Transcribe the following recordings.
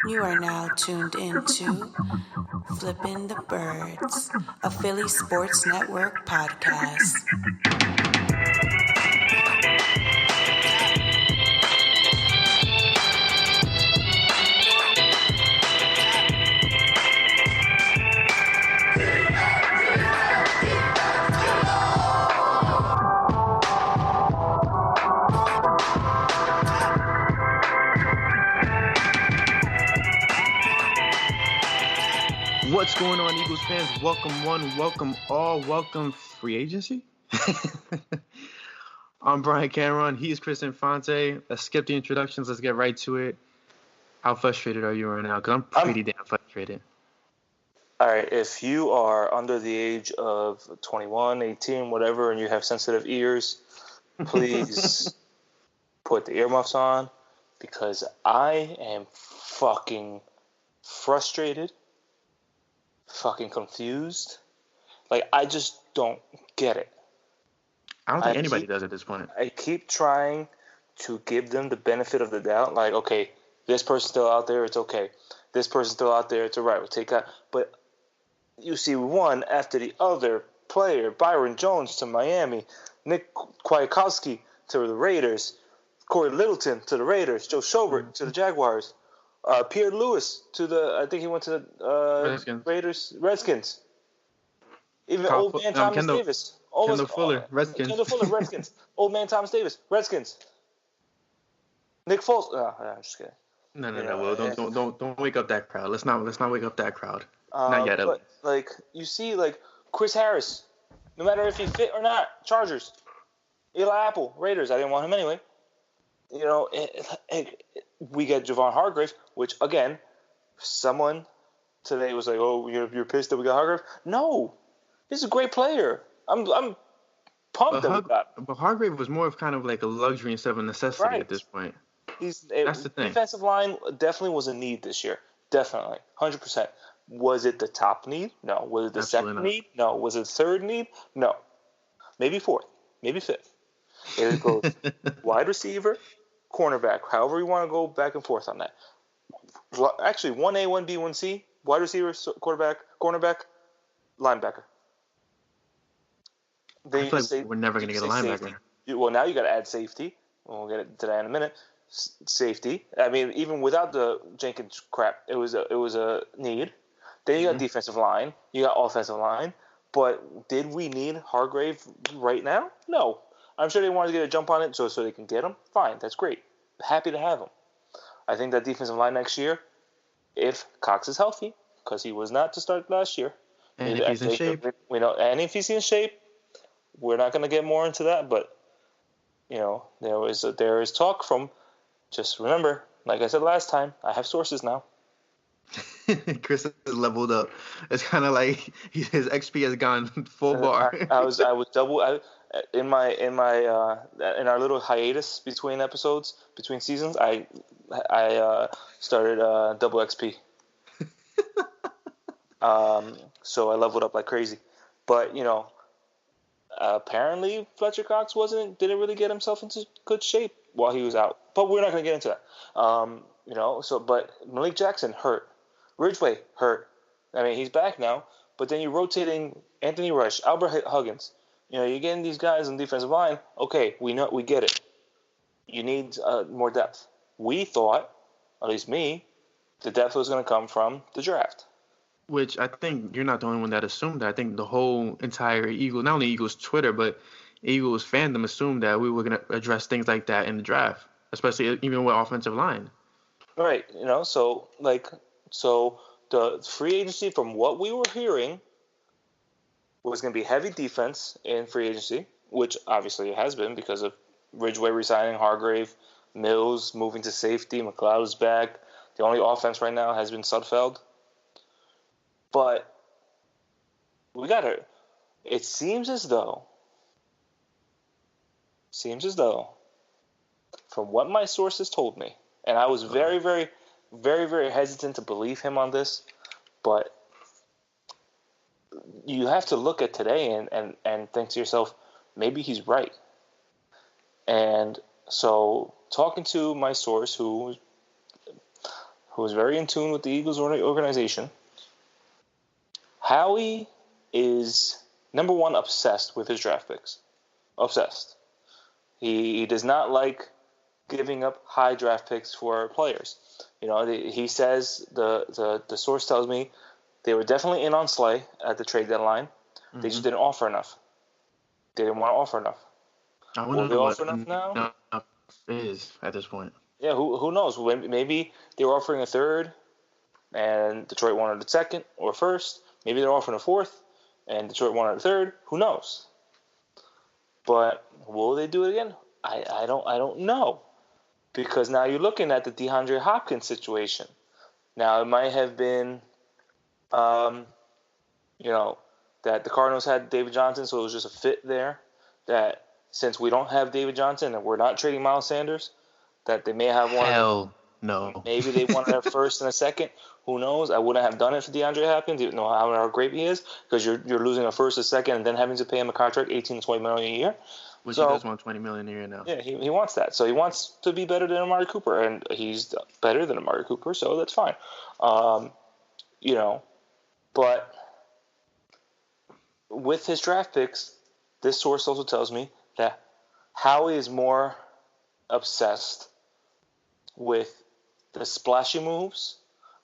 You are now tuned into Flippin' the Birds, a Philly Sports Network podcast. What's going on, Eagles fans? Welcome one, welcome all, welcome free agency. I'm Brian Cameron. He's Chris Infante. Let's skip the introductions. Let's get right to it. How frustrated are you right now? Because I'm pretty damn frustrated. All right, if you are under the age of 21, 18, whatever, and you have sensitive ears, please put the earmuffs on because I am fucking frustrated, fucking confused. Like, I just don't get it. I don't think anybody does at this point. I keep trying to give them the benefit of the doubt. Like, okay, this person's still out there, it's okay. This person's still out there, it's all right. We'll take that. But you see one after the other player, Byron Jones to Miami, Nick Kwiatkowski to the Raiders, Corey Littleton to the Raiders, Joe Schobert to the Jaguars, Pierre Lewis to I think he went to the Redskins. Even old man Thomas Davis. Kendall Fuller, Redskins. Kendall Fuller, Redskins. Old man Thomas Davis, Redskins. Nick Foles. I'm just kidding. No, Will, don't wake up that crowd. Let's not wake up that crowd. Not yet. But like you see, like Chris Harris, no matter if he fit or not, Chargers. Eli Apple, Raiders. I didn't want him anyway. You know, we get Javon Hargrave, which again, someone today was like, "Oh, you're pissed that we got Hargrave." No, he's a great player. I'm pumped that we got. But Hargrave was more of kind of like a luxury instead of a necessity at this point. That's the thing. Defensive line definitely was a need this year. Definitely, 100%. Was it the top need? No. Was it the second need? No. Was it the third need? No. Maybe fourth. Maybe fifth. It goes wide receiver, cornerback. However you want to go back and forth on that. Actually, 1A, 1B, 1C. Wide receiver, quarterback, cornerback, linebacker. I feel like we're never going to get a linebacker. Well, now you got to add safety. We'll get to that in a minute. Safety. I mean, even without the Jenkins crap, it was a need. Then you got defensive line. You got offensive line. But did we need Hargrave right now? No. I'm sure they wanted to get a jump on it so they can get him. Fine. That's great. Happy to have him. I think that defensive line next year, if Cox is healthy, because he was not to start last year. And if he's in shape. And if he's in shape, we're not going to get more into that. But, you know, there is talk from, just remember, like I said last time, I have sources now. Chris has leveled up. It's kind of like his XP has gone full bar. I was double in our little hiatus between episodes, between seasons. I started double XP. So I leveled up like crazy. But you know, apparently Fletcher Cox didn't really get himself into good shape while he was out. But we're not going to get into that. You know. But Malik Jackson hurt. Ridgeway hurt. I mean, he's back now, but then you're rotating Anthony Rush, Albert Huggins. You know, you're getting these guys on the defensive line. Okay, we get it. You need more depth. We thought, at least me, the depth was going to come from the draft. Which I think you're not the only one that assumed that. I think the whole entire not only Eagles Twitter, but Eagles fandom assumed that we were going to address things like that in the draft, especially even with offensive line. Right. You know, So the free agency, from what we were hearing, was going to be heavy defense in free agency, which obviously it has been because of Ridgeway resigning, Hargrave, Mills moving to safety, McLeod is back. The only offense right now has been Sudfeld. But it seems as though, from what my sources told me, and I was very, very, very, very hesitant to believe him on this, but you have to look at today and think to yourself, maybe he's right. And so talking to my source, who who is very in tune with the Eagles organization. Howie is, number one, obsessed with his draft picks. Obsessed. He does not like giving up high draft picks for players. He says, the source tells me, they were definitely in on Slay at the trade deadline. Mm-hmm. They just didn't offer enough. They didn't want to offer enough. I wonder what enough now is at this point. Yeah, who knows? Maybe they were offering a third, and Detroit wanted a second or first. Maybe they're offering a fourth, and Detroit wanted a third. Who knows? But will they do it again? I don't know, because now you're looking at the DeAndre Hopkins situation. Now it might have been, that the Cardinals had David Johnson, so it was just a fit there. That since we don't have David Johnson and we're not trading Miles Sanders, that they may have one. Hell no. Maybe they wanted a first and a second. Who knows? I wouldn't have done it for DeAndre Hopkins, even though how great he is, because you're losing a first, a second, and then having to pay him a contract, $18 to $20 million a year. Which he does want $20 million a year now. Yeah, he wants that. So he wants to be better than Amari Cooper, and he's better than Amari Cooper, so that's fine. But with his draft picks, this source also tells me that Howie is more obsessed with the splashy moves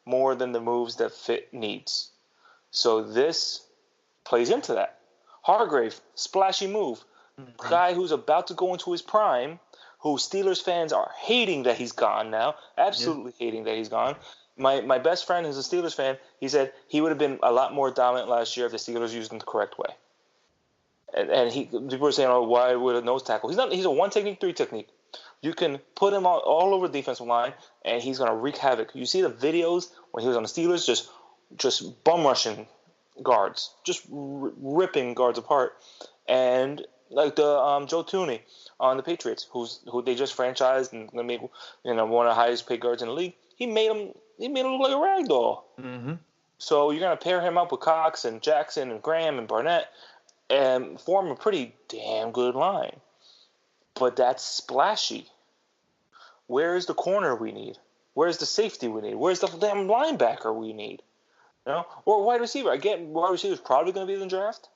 more than the moves that fit needs. So this plays into that. Hargrave, splashy move. Mm-hmm. Guy who's about to go into his prime, who Steelers fans are hating that he's gone now, absolutely hating that he's gone. My best friend is a Steelers fan. He said he would have been a lot more dominant last year if the Steelers used him the correct way. And people were saying, why would a nose tackle? He's a 1 technique, 3 technique. You can put him all over the defensive line, and he's going to wreak havoc. You see the videos when he was on the Steelers, just bum rushing guards, just ripping guards apart. And like the Joe Thuney on the Patriots, who they just franchised and made one of the highest paid guards in the league. He made him look like a rag doll. Mm-hmm. So you're going to pair him up with Cox and Jackson and Graham and Barnett and form a pretty damn good line. But that's splashy. Where's the corner we need? Where's the safety we need? Where's the damn linebacker we need? Or wide receiver. I get wide receiver is probably going to be in the draft.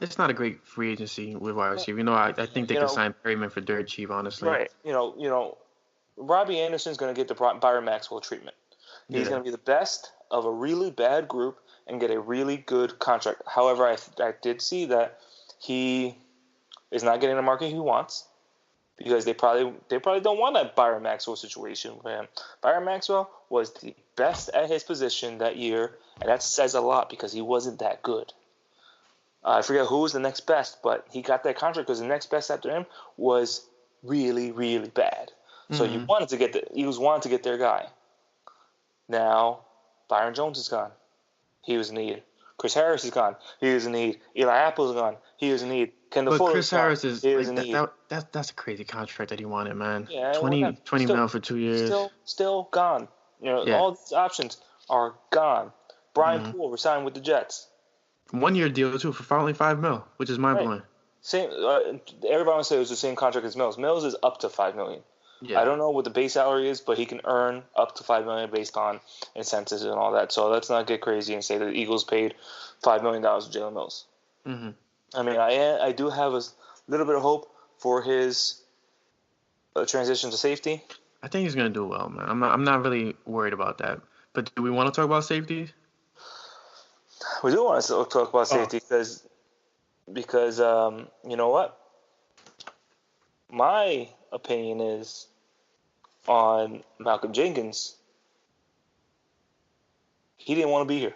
It's not a great free agency with wide receiver. I think they could sign Perryman for dirt cheap, honestly. Right. Robbie Anderson's going to get the Byron Maxwell treatment. He's going to be the best of a really bad group and get a really good contract. However, I did see that he is not getting the market he wants, because they probably don't want that Byron Maxwell situation with him. Byron Maxwell was the best at his position that year, and that says a lot because he wasn't that good. I forget who was the next best, but he got that contract because the next best after him was really, really bad. So you wanted to get the Eagles wanted to get their guy. Now Byron Jones is gone. He was in need. Chris Harris is gone. He was in need. Eli Apple is gone. He was in need. Kendall Fuller. Chris Harris is like, that's a crazy contract that he wanted, man. Yeah, 20 mil for 2 years. Still gone. All these options are gone. Brian Poole resigned with the Jets. 1 year deal too for only $5 million, which is mind blowing. Same. Everybody would say it was the same contract as Mills. Mills is up to $5 million. Yeah. I don't know what the base salary is, but he can earn up to $5 million based on incentives and all that. So let's not get crazy and say that the Eagles paid $5 million to Jalen Mills. Mm-hmm. I mean, I do have a little bit of hope for his transition to safety. I think he's gonna do well, man. I'm not really worried about that. But do we want to talk about safety? We do want to talk about safety because you know what? My opinion is on Malcolm Jenkins. He didn't want to be here.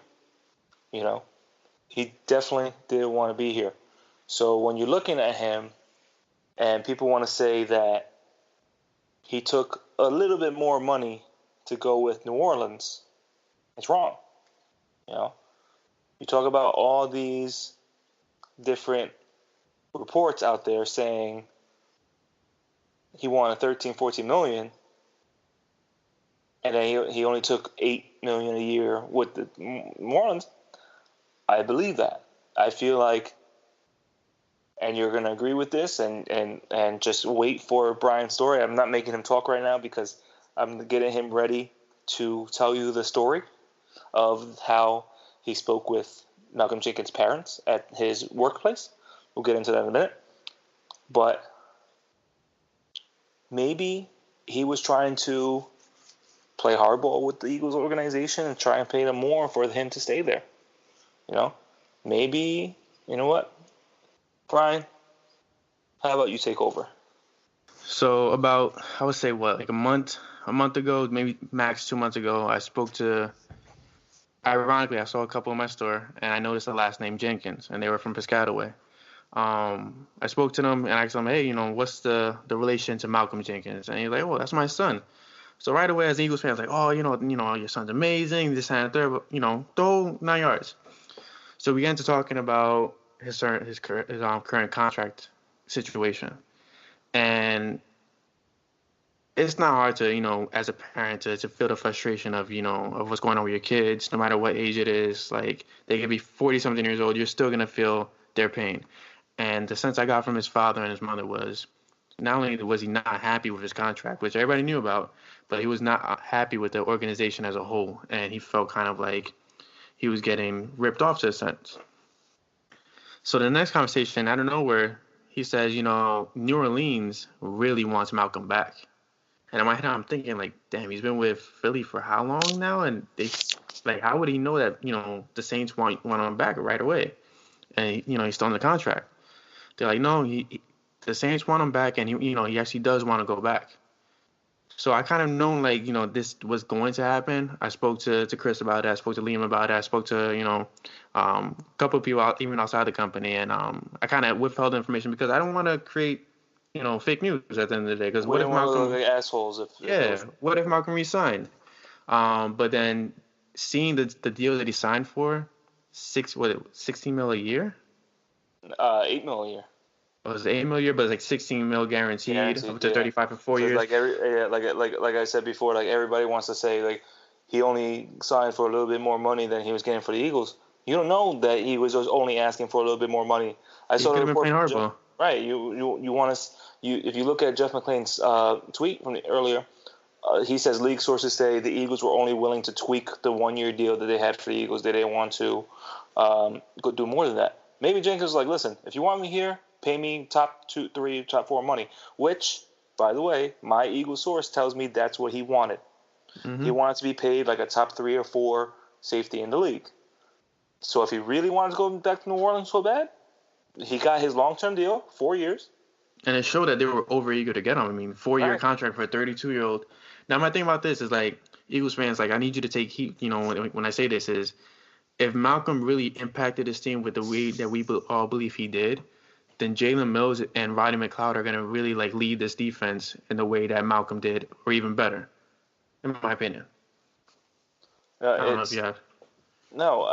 He definitely didn't want to be here. So when you're looking at him and people want to say that he took a little bit more money to go with New Orleans, it's wrong. You talk about all these different reports out there saying he wanted 13, 14 million, and then he only took $8 million a year with the New Orleans. I believe that. I feel like, and you're going to agree with this, and just wait for Brian's story. I'm not making him talk right now because I'm getting him ready to tell you the story of how he spoke with Malcolm Jenkins' parents at his workplace. We'll get into that in a minute. But maybe he was trying to play hardball with the Eagles organization and try and pay them more for him to stay there. Maybe, you know what? Brian, how about you take over? So about, I would say like a month ago, maybe max 2 months ago, ironically, I saw a couple in my store and I noticed the last name Jenkins and they were from Piscataway. I spoke to them and I asked them, hey, what's the relation to Malcolm Jenkins? And he's like, oh, that's my son. So right away, as an Eagles fan, I was like, oh, your son's amazing, this and that, third, but, the whole 9 yards. So we got into talking about his current contract situation. And it's not hard to, as a parent, to feel the frustration of, of what's going on with your kids, no matter what age it is. Like, they could be 40-something years old, you're still going to feel their pain. And the sense I got from his father and his mother was, not only was he not happy with his contract, which everybody knew about, but he was not happy with the organization as a whole. And he felt kind of like he was getting ripped off, to a sense. So the next conversation, out of nowhere, he says, New Orleans really wants Malcolm back. And in my head, I'm thinking, like, damn, he's been with Philly for how long now? And how would he know that, the Saints want him back right away? And, he's still on the contract. They're like, no, the Saints want him back, and he actually does want to go back. So I kind of known, like, this was going to happen. I spoke to Chris about it. I spoke to Liam about it. I spoke to, a couple of people even outside the company. And I kind of withheld information because I don't want to create, fake news at the end of the day. Because what if Malcolm... Like assholes. What if Malcolm resigned? But then seeing the deal that he signed for, 16 mil a year? 8 mil a year. It was 8 mil a year, but it's like 16 mil guaranteed up to 35 for 4 years. Like I said before, like everybody wants to say, like, he only signed for a little bit more money than he was getting for the Eagles. You don't know that he was only asking for a little bit more money. He could have been playing hardball. Right. You want us. If you look at Jeff McClain's tweet from earlier, he says league sources say the Eagles were only willing to tweak the 1 year deal that they had for the Eagles. They didn't want to go do more than that. Maybe Jenkins was like, listen, if you want me here, pay me top 2, 3, top 4 money. Which, by the way, my Eagles source tells me that's what he wanted. Mm-hmm. He wanted to be paid like a top 3 or 4 safety in the league. So if he really wanted to go back to New Orleans so bad, he got his long-term deal, 4 years. And it showed that they were overeager to get him. I mean, 4-year contract for a 32-year-old. Now, my thing about this is, like, Eagles fans, like, I need you to take heat, when I say this is, if Malcolm really impacted his team with the way that we all believe he did, then Jalen Mills and Roddy McLeod are going to really, like, lead this defense in the way that Malcolm did, or even better, in my opinion. I don't know if you have. No,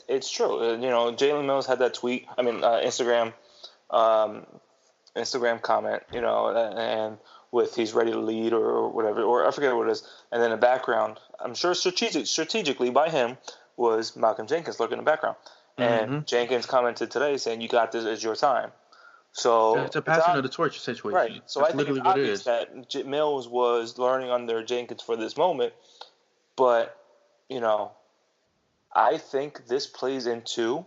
it's true. Jalen Mills had that tweet. I mean, Instagram comment. And with he's ready to lead or whatever, or I forget what it is. And then the background, I'm sure strategically by him, was Malcolm Jenkins lurking in the background. And Jenkins commented today saying, "You got this. It's your time." So it's a passing of the torch situation. Right. So that's I think it's obvious that Mills was learning under Jenkins for this moment. But, I think this plays into,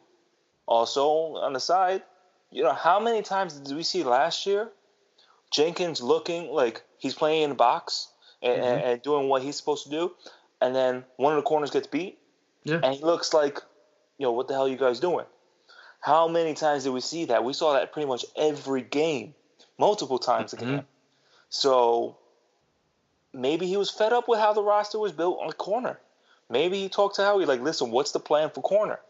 also on the side, how many times did we see last year Jenkins looking like he's playing in the box and doing what he's supposed to do, and then one of the corners gets beat, and he looks like, what the hell are you guys doing? How many times did we see that? We saw that pretty much every game, multiple times a game. So maybe he was fed up with how the roster was built on the corner. Maybe he talked to Howie like, listen, what's the plan for corner?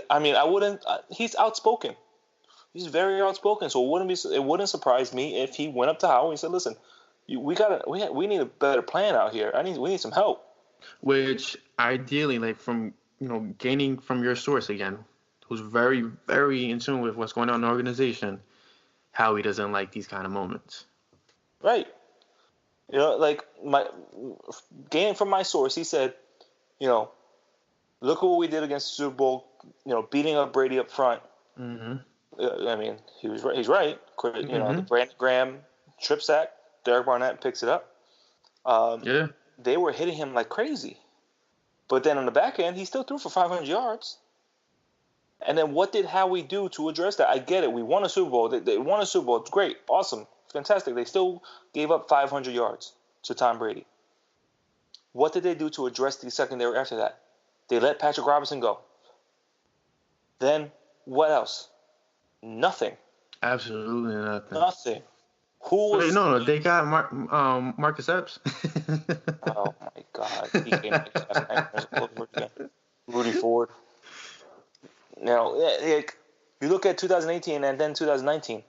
I mean, I wouldn't. He's outspoken. He's very outspoken. So it wouldn't surprise me if he went up to Howie and said, listen, we need a better plan out here. We need some help. Which ideally, like from gaining from your source again, who's very, very in tune with what's going on in the organization, Howie doesn't like these kind of moments. Right. Like gaining from my source, he said, look at what we did against the Super Bowl, beating up Brady up front. I mean, he was right. He's right. The Brandon Graham trip sack, Derek Barnett picks it up. Yeah. They were hitting him like crazy. But then on the back end, he still threw for 500 yards. And then what did Howie do to address that? I get it. We won a Super Bowl. They won a Super Bowl. It's great. Awesome. Fantastic. They still gave up 500 yards to Tom Brady. What did they do to address the secondary after that? They let Patrick Robinson go. Then what else? Nothing. Absolutely nothing. Nothing. Who was? Wait, no, they got Marcus Epps. Oh my God, he came like 7 years all over again. Rudy Ford. Now, you look at 2018 and then 2019.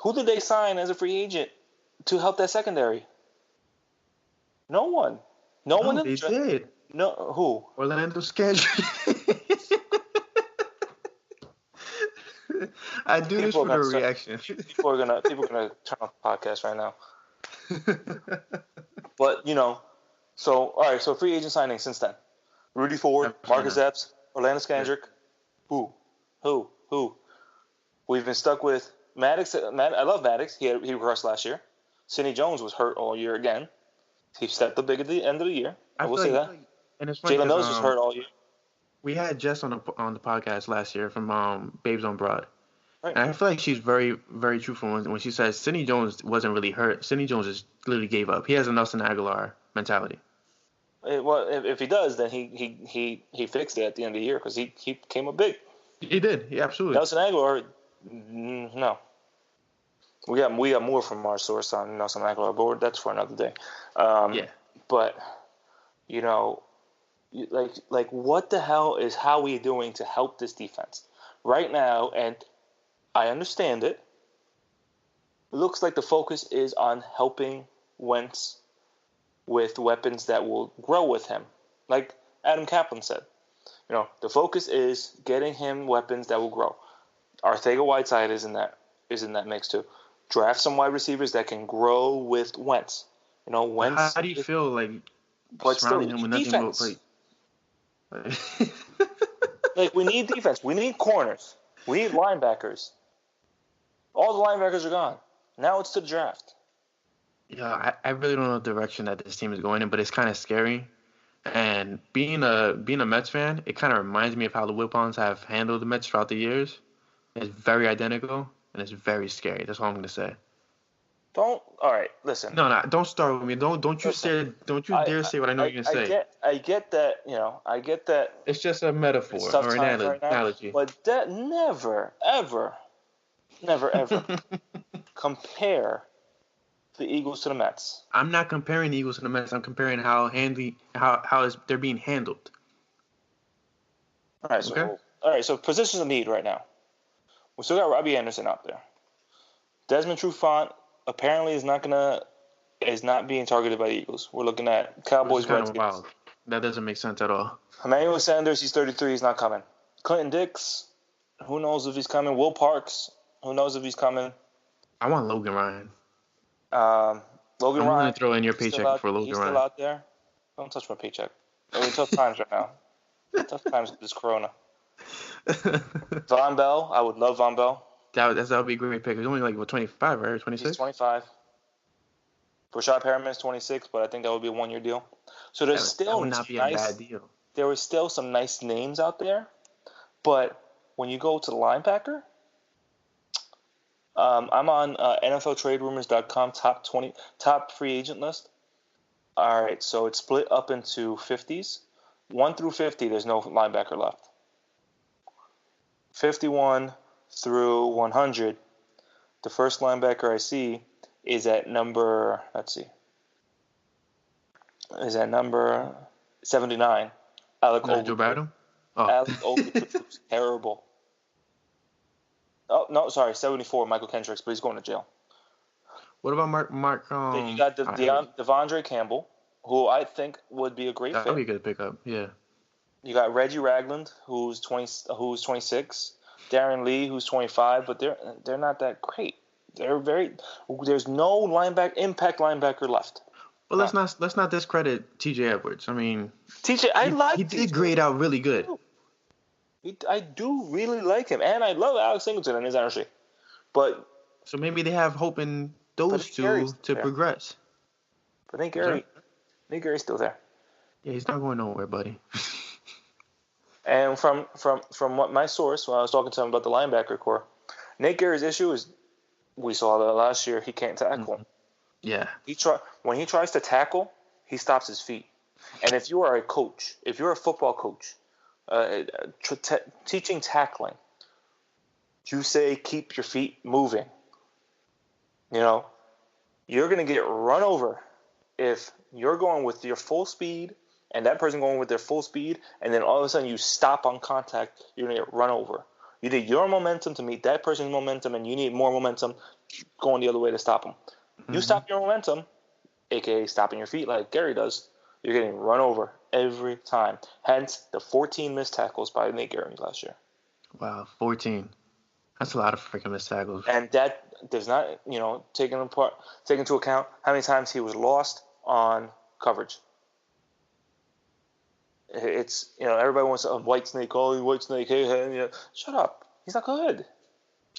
Who did they sign as a free agent to help that secondary? No one. No one. They did. No, who? Orlando Scandrick. I do this for the reaction. People are gonna turn off the podcast right now. But so all right. So free agent signings since then: Rudy Ford, Marcus Epps, Orlando Scandrick. Who? We've been stuck with Maddox. I love Maddox. He regressed last year. Sidney Jones was hurt all year again. He stepped up big at the end of the year. I will say that. And it's funny Jalen Mills was hurt all year. We had Jess on the podcast last year from Babes on Broad. Right. And I feel like she's very, very truthful when she says Sidney Jones wasn't really hurt. Sidney Jones just literally gave up. He has a Nelson Aguilar mentality. Well, if he does, then he fixed it at the end of the year because he came up big. He did. He absolutely. Nelson Aguilar, no. We got more from our source on Nelson Aguilar, but that's for another day. Yeah. But like what the hell is Howie doing to help this defense right now? And I understand it. It looks like the focus is on helping Wentz with weapons that will grow with him. Like Adam Kaplan said, the focus is getting him weapons that will grow. Arcega-Whiteside is in that mix too. Draft some wide receivers that can grow with Wentz. Wentz. How do you feel like surrounding him with nothing but like we need defense. We need corners. We need linebackers. All the linebackers are gone. Now it's to the draft. Yeah, I really don't know the direction that this team is going in, but it's kind of scary. And being a Mets fan, it kind of reminds me of how the Whip-Ons have handled the Mets throughout the years. It's very identical, and it's very scary. That's all I'm gonna say. All right, listen. No, don't start with me. Don't you dare say what I know you're gonna say. I get that. I get that. It's just a metaphor or an analogy. But that never, ever compare the Eagles to the Mets. I'm not comparing the Eagles to the Mets. I'm comparing how they're being handled. All right. So positions of need right now. We still got Robbie Anderson out there. Desmond Trufant apparently is not being targeted by the Eagles. We're looking at Cowboys. Redskins. Wild. That doesn't make sense at all. Emmanuel Sanders, he's 33. He's not coming. Clinton Dix, who knows if he's coming? Will Parks, who knows if he's coming? I want Logan Ryan. Ryan. I'm going to throw in your paycheck for Logan Ryan. He's still out there. Don't touch my paycheck. I mean, tough times right now. Tough times with this corona. Von Bell. I would love Von Bell. That would be a great pick. He's only like 25, right? 26? He's 25. Rashad Perriman is 26, but I think that would be a one-year deal. So there's still that would not be a bad deal. There were still some nice names out there, but when you go to the linebacker, I'm on NFLTradeRumors.com top free agent list. All right, so it's split up into 50s. 1 through 50, there's no linebacker left. 51 through 100, the first linebacker I see is at number, number 79. Alec Ogletree. Alec Ogletree was terrible. Oh, no, sorry, 74, Michael Kendricks, but he's going to jail. What about Mark? Then you got Devondre Campbell, who I think would be a great fit. That would be a good pickup, yeah. You got Reggie Ragland, who's 26. Darren Lee, who's 25, but they're not that great. There's no impact linebacker left. Well, let's not discredit T.J. Edwards. I mean, he did grade out really good. I do really like him, and I love Alex Singleton and his energy. But so maybe they have hope in those two to progress. But Nate Sure. Gary's still there. Yeah, he's not going nowhere, buddy. And from what my source, when I was talking to him about the linebacker core, Nate Gary's issue is, we saw that last year, he can't tackle. Mm-hmm. Yeah. When he tries to tackle, he stops his feet. And if you are a coach, if you're a football coach, teaching tackling, you say keep your feet moving. You know, you're going to get run over if you're going with your full speed and that person going with their full speed, and then all of a sudden you stop on contact, you're going to get run over. You need your momentum to meet that person's momentum, and you need more momentum going the other way to stop them. Mm-hmm. You stop your momentum, aka stopping your feet like Gary does, you're getting run over every time. Hence the 14 missed tackles by Nate Gary last year. Wow, 14. That's a lot of freaking missed tackles. And that does not, take into account how many times he was lost on coverage. It's, everybody wants a White Snake, hey, shut up. He's not good.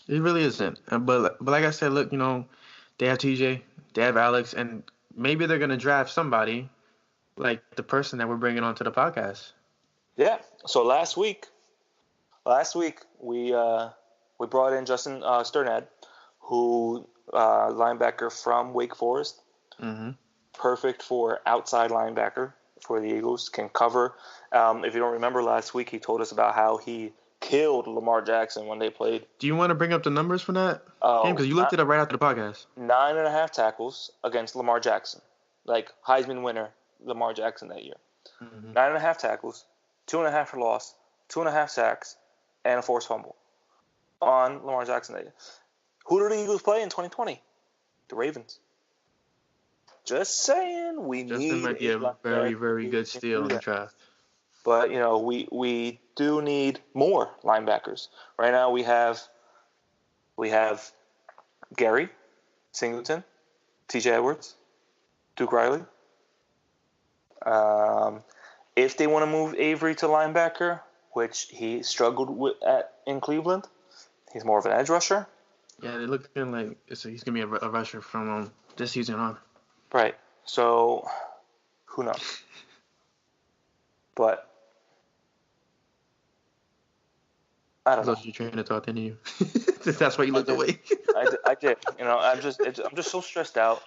It really isn't. But like I said, look, they have TJ, they have Alex, and maybe they're going to draft somebody like the person that we're bringing onto the podcast. Yeah. So last week we brought in Justin Sternad, who linebacker from Wake Forest. Mm-hmm. Perfect for outside linebacker for the Eagles. Can cover. If you don't remember last week, he told us about how he killed Lamar Jackson when they played. Do you want to bring up the numbers for that? Because you looked it up right after the podcast. 9.5 tackles against Lamar Jackson. Like Heisman winner Lamar Jackson that year. Mm-hmm. 9.5 tackles, 2.5 for loss, 2.5 sacks, and a forced fumble on Lamar Jackson that year. Who did the Eagles play in 2020? The Ravens. Just saying, Justin might be a very, very good steal in the draft. But we do need more linebackers. Right now we have Gary, Singleton, T.J. Edwards, Duke Riley. If they want to move Avery to linebacker, which he struggled in Cleveland, he's more of an edge rusher. Yeah, they're looking like he's going to be a rusher from this season on. Right. So, who knows? But I don't know. You're trying to talk to you. That's why you looked away. I did. I'm just so stressed out.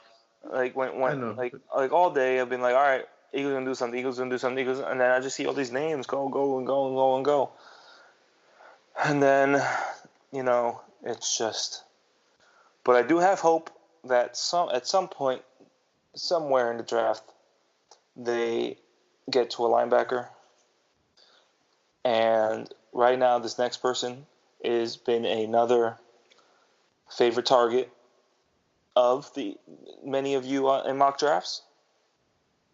Like when like all day I've been like, all right, Eagles gonna do something, and then I just see all these names go. And then, it's just. But I do have hope that at some point, somewhere in the draft, they get to a linebacker. And right now, this next person has been another favorite target of the many of you in mock drafts,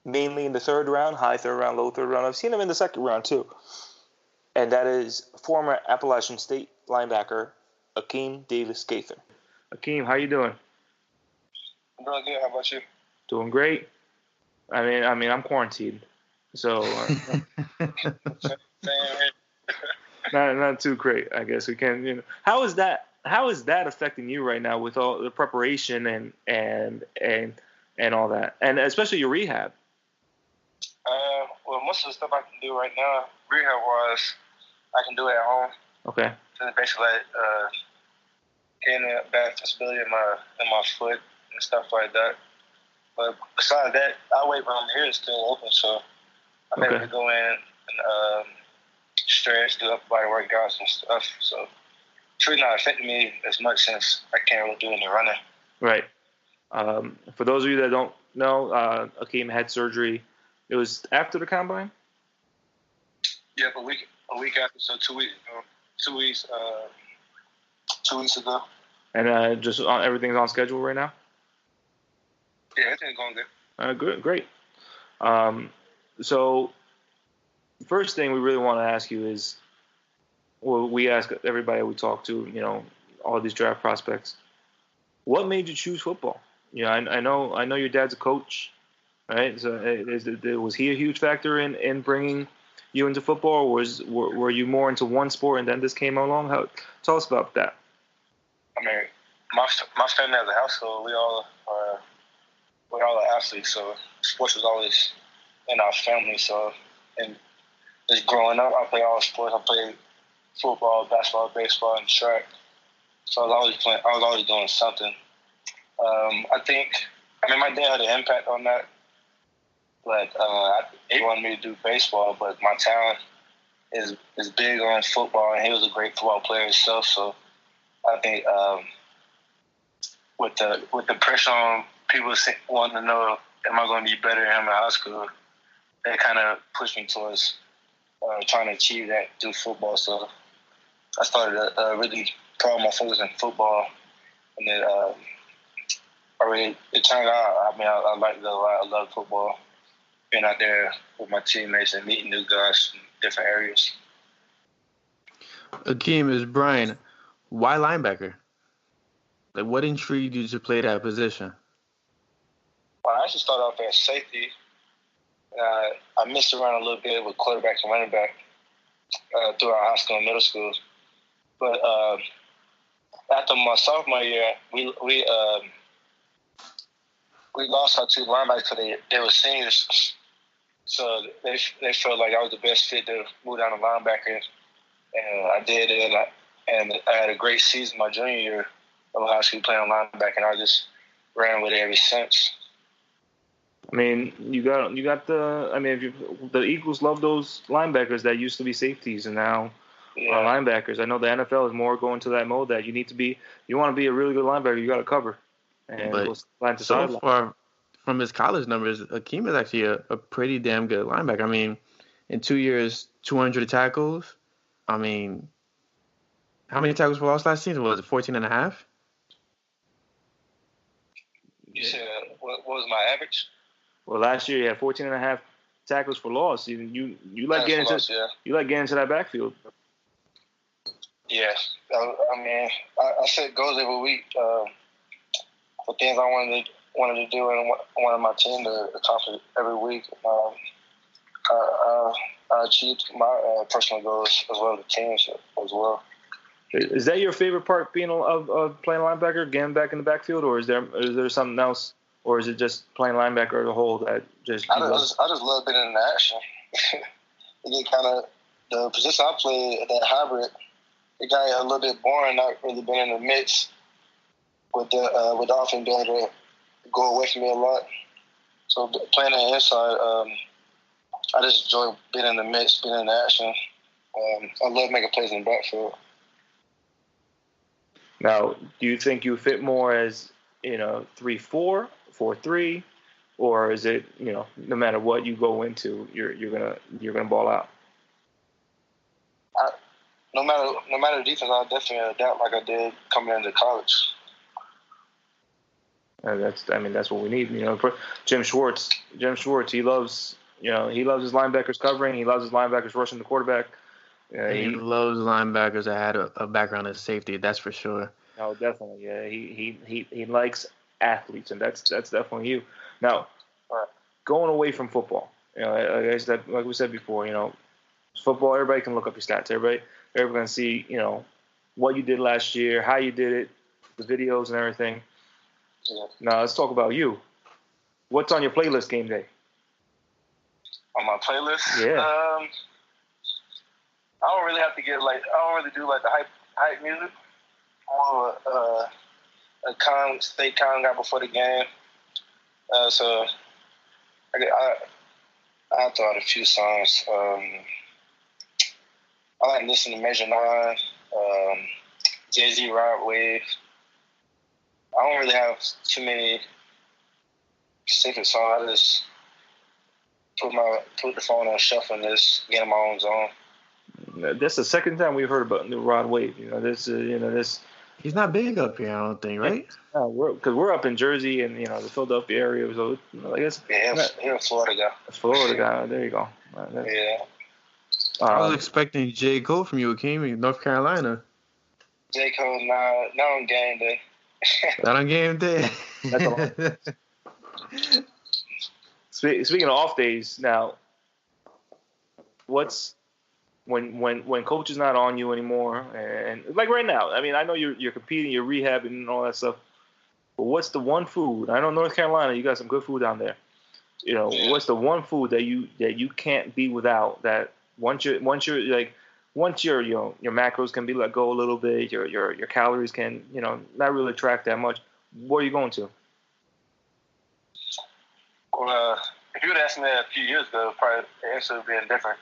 mainly in the third round, high third round, low third round. I've seen him in the second round too, and that is former Appalachian State linebacker Akeem Davis-Gaither. Akeem, how you doing? I'm doing good. How about you? Doing great. I mean, I'm quarantined, so not too great. I guess we can. How is that affecting you right now with all the preparation and all that, and especially your rehab? Well, most of the stuff I can do right now, rehab-wise, I can do it at home. Okay. So basically, getting a bad flexibility in my foot and stuff like that. But besides that, our weight room here is still open, so I'm able to go in and stretch, do upper body workouts and stuff. So it's really not affecting me as much since I can't really do any running. Right. For those of you that don't know, Akeem had surgery. It was after the combine? Yeah, a week after, so 2 weeks ago. 2 weeks ago. And just everything's on schedule right now? Yeah, everything's going good. Good, great. So, first thing we really want to ask you is, well, we ask everybody we talk to, all these draft prospects, what made you choose football? I know your dad's a coach, right? So, was he a huge factor in bringing you into football, or were you more into one sport and then this came along? Tell us about that. I mean, my family as a household, we all are we're all athletes, so sports was always in our family. So, and just growing up, I played all sports. I played football, basketball, baseball, and track. So I was always playing. I was always doing something. My dad had an impact on that. But he wanted me to do baseball, but my talent is big on football, and he was a great football player himself. So I think with the pressure on people wanting to know, am I going to be better than him in high school, that kind of pushed me towards trying to achieve that through football. So I started to really put my focus in football, and then it turned out. I liked it a lot. I love football. Being out there with my teammates and meeting new guys in different areas. Akeem, is Brian. Why linebacker? Like, what intrigued you to play that position? Well, I actually started off as safety. I missed around a little bit with quarterback and running back throughout high school and middle school. But after my sophomore year, we lost our two linebackers because they were seniors. So they felt like I was the best fit to move down to linebacker. And I did it, and I had a great season my junior year of high school playing linebacker, and I just ran with it ever since. I mean, the Eagles love those linebackers that used to be safeties and now are linebackers. I know the NFL is more going to that mode that you want to be a really good linebacker, you got to cover. And but so far, from his college numbers, Akeem is actually a pretty damn good linebacker. I mean, in 2 years, 200 tackles. I mean, how many tackles for loss last season? Was it 14 and a half? You said, what was my average? Well, last year you had 14 and a half tackles for loss. You like getting into that backfield. Yeah. I set goals every week for things I wanted to do and wanted my team to accomplish every week. I achieved my personal goals as well as the team's as well. Is that your favorite part being of playing linebacker, getting back in the backfield, or is there something else, or is it just playing linebacker as a whole that just? I just love being in the action. It get kind of the position I play, that hybrid. It got a little bit boring, not really being in the mix with the offense being able to go away from me a lot. So playing on the inside, I just enjoy being in the mix, being in the action. I love making plays in the backfield. Now, do you think you fit more as 3-4, 4-3, or is it no matter what you go into, you're gonna ball out? No matter the defense, I'll definitely adapt like I did coming into college. That's what we need. Jim Schwartz, he loves his linebackers covering. He loves his linebackers rushing the quarterback. He loves linebackers that had a background as safety. That's for sure. Oh, definitely. Yeah, he likes athletes, and that's definitely you. Now, going away from football, like we said before, football. Everybody can look up your stats. Everybody can see what you did last year, how you did it, the videos and everything. Yeah. Now let's talk about you. What's on your playlist game day? On my playlist? Yeah. I don't really have to I don't really do like the hype music. More a state calm guy before the game. So I throw out a few songs. I like listening to Major 9, Jay-Z, Rod Wave. I don't really have too many specific songs. I just put the phone on shuffle and just get in my own zone. That's the second time we've heard about the Rod Wave. This. He's not big up here, I don't think, right? No, because we're up in Jersey and the Philadelphia area. So I guess he's a Florida guy. Florida guy. There you go. Yeah. I was expecting J. Cole from you, Akeem, in North Carolina. J. Cole, not on game day. Not on game day. Speaking of off days, now, what's when coach is not on you anymore, and like right now, I mean, I know you're competing, you're rehabbing and all that stuff. But what's the one food? I know North Carolina, you got some good food down there. You know, what's the one food that you can't be without? That once your your macros can be let go a little bit, your calories can not really track that much. What are you going to? Well, if you would asked me that a few years ago, probably the answer would be different.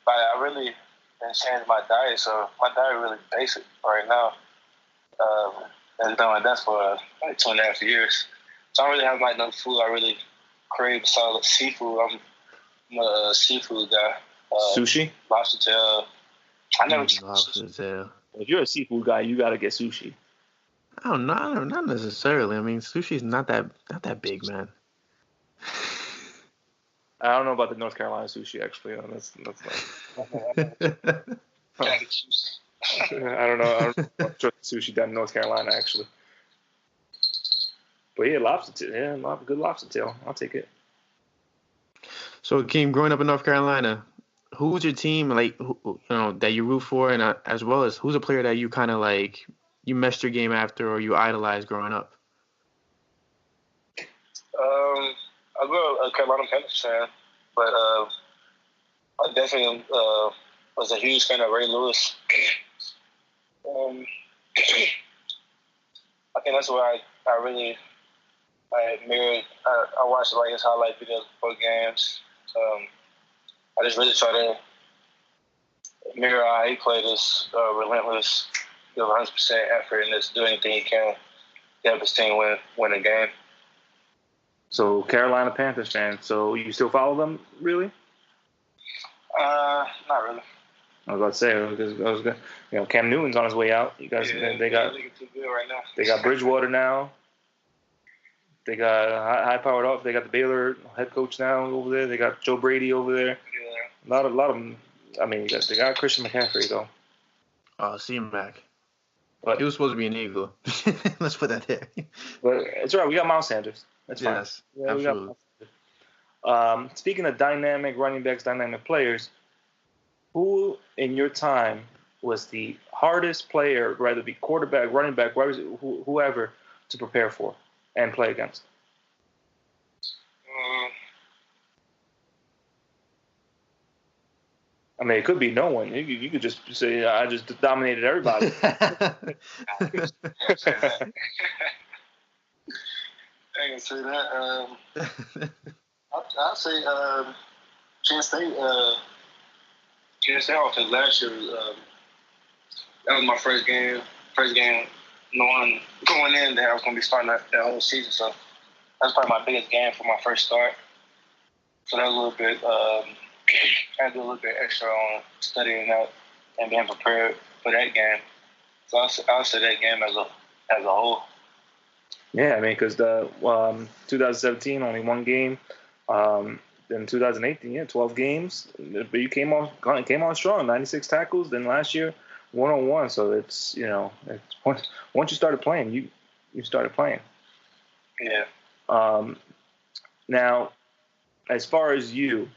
But I really been changing my diet, so my diet really basic right now. I've done like that for like 2.5 years. So I don't really have like no food I really crave besides seafood. I'm a seafood guy. Sushi? Lobster tail. I never lobster tail. If you're a seafood guy, you got to get sushi. I don't know, not necessarily. I mean, sushi's not that big, man. I don't know about the North Carolina sushi, actually. That's I don't know. I'm sure sushi down in North Carolina, actually. But yeah, lobster tail. Yeah, good lobster tail. I'll take it. So, Akeem, growing up in North Carolina, who's your team that you root for, and as well as who's a player that you kind of like you messed your game after or you idolized growing up? I grew up a Carolina Panthers fan, but I definitely was a huge fan of Ray Lewis. I think that's where I really mirrored. I watched like his highlight videos before games. I just really try to mirror how he played this relentless, 100% effort and just do anything he can to help his team win a game. So Carolina Panthers fan. So you still follow them, really? Not really. I was about to say because Cam Newton's on his way out. You guys, they got too good right now. They got Bridgewater now. They got high powered up. They got the Baylor head coach now over there. They got Joe Brady over there. Yeah. A lot of them. I mean, they got Christian McCaffrey though. C-Mac. But he was supposed to be an Eagle. Let's put that there. But it's all right. We got Miles Sanders. That's fine. Yes, absolutely. Speaking of dynamic running backs, dynamic players, who in your time was the hardest player, whether it be quarterback, running back, whoever, to prepare for and play against? I mean, it could be no one. You could just say, I just dominated everybody. I can say that. I'd say Chance State. Chance State offense last year. That was my first game. Knowing going in that I was going to be starting that whole season. So that's probably my biggest game for my first start. So that was a little bit. I had to do a little bit extra on studying out and being prepared for that game. So I'll say that game as a whole. Yeah, I mean, because the 2017 only one game. Then 2018, 12 games. But you came on strong, 96 tackles. Then last year, 101. So it's once you started playing, you started playing. Yeah. Now, as far as you,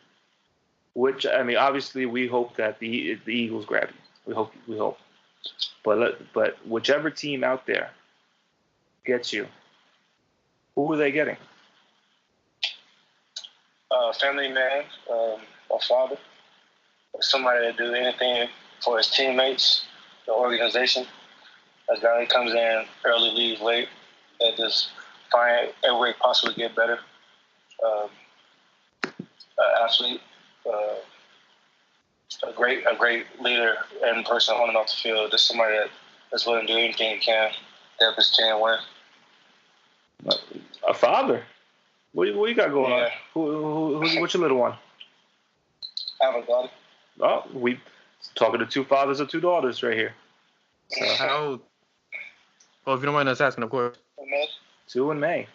which I mean, obviously we hope that the Eagles grab you. We hope. But whichever team out there gets you, who are they getting? Family man, a father, somebody that do anything for his teammates, the organization. A guy that comes in early, leaves late, that just find every way possible to get better. Athlete, a great leader and person on and off the field. Just somebody that's willing to do anything he can to help his team win. A father. What you got going on? What's your little one? I have a daughter. Oh, we talking to two fathers of two daughters right here. So how old? Well, if you don't mind us asking, of course. 2 in May.